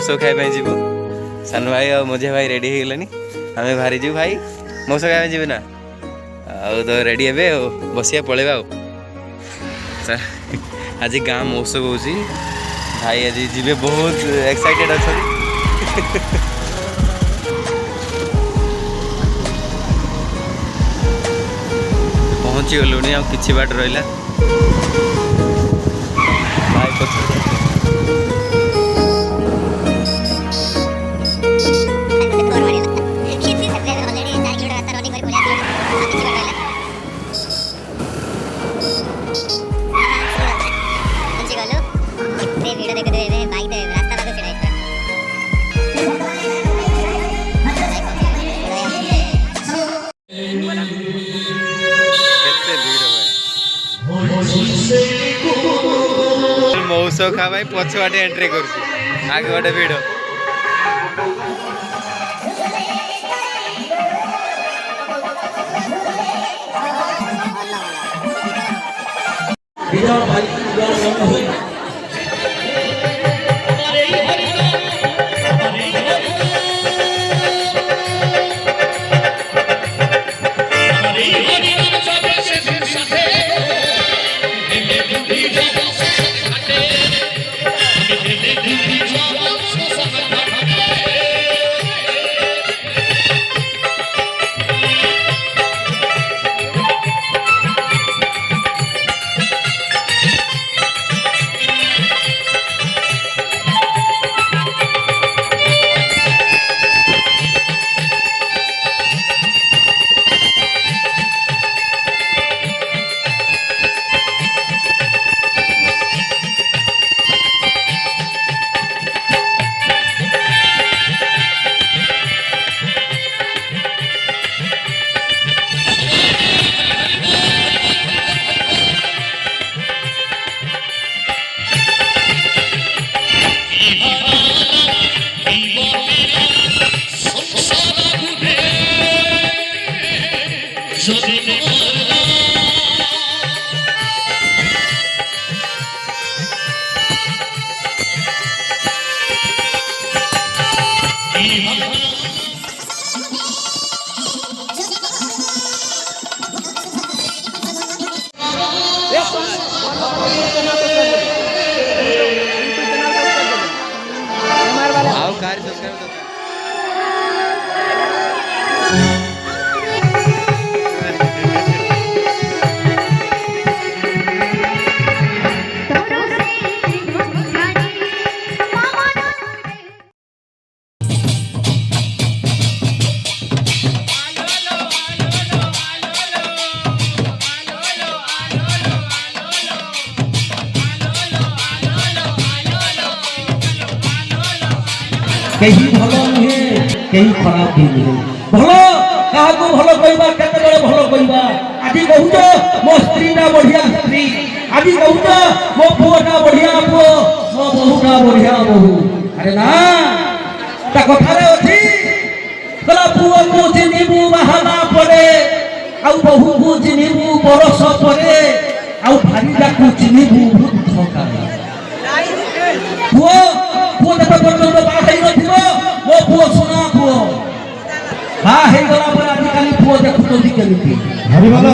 मौसो खाइबा जीवु सान भाई और मझे भाई रेडी हो गलानी आम बाहरी जीव भाई मौसो खाइबा जीव ना तो रेडी हे बसिया पलैबा आज गाँ महोत्सव हो भाई आज जी बहुत एक्साइटेड अच्छा पहुँची गलुनी आ कि बाट रहा भाई मौसम खा भाई पछवाटे एंट्री कर आगे गोटे भिड़ कहीं भल नुहे कहीं खराब भी नुहे भल क्या भल कहवा केत भल कहवा आज कहूच मो स्त्रीटा बढ़िया स्त्री आज कहूच मो पुओटा बढ़िया पुओ मो बहुटा बढ़िया बहु अरे ना कथारे अच्छी कहला पुओ को चिन्हबू बाहाना पड़े आउ बहु को चिन्हबू बरस पड़े आउ भारीटा को चिन्हबू वृद्ध काले पुओ पुओ देखो पर्यंत बाहर नथिबो मो पुओ सुना पुओ बा हे गला पर आजि काली पुओ देखुछथि केमिति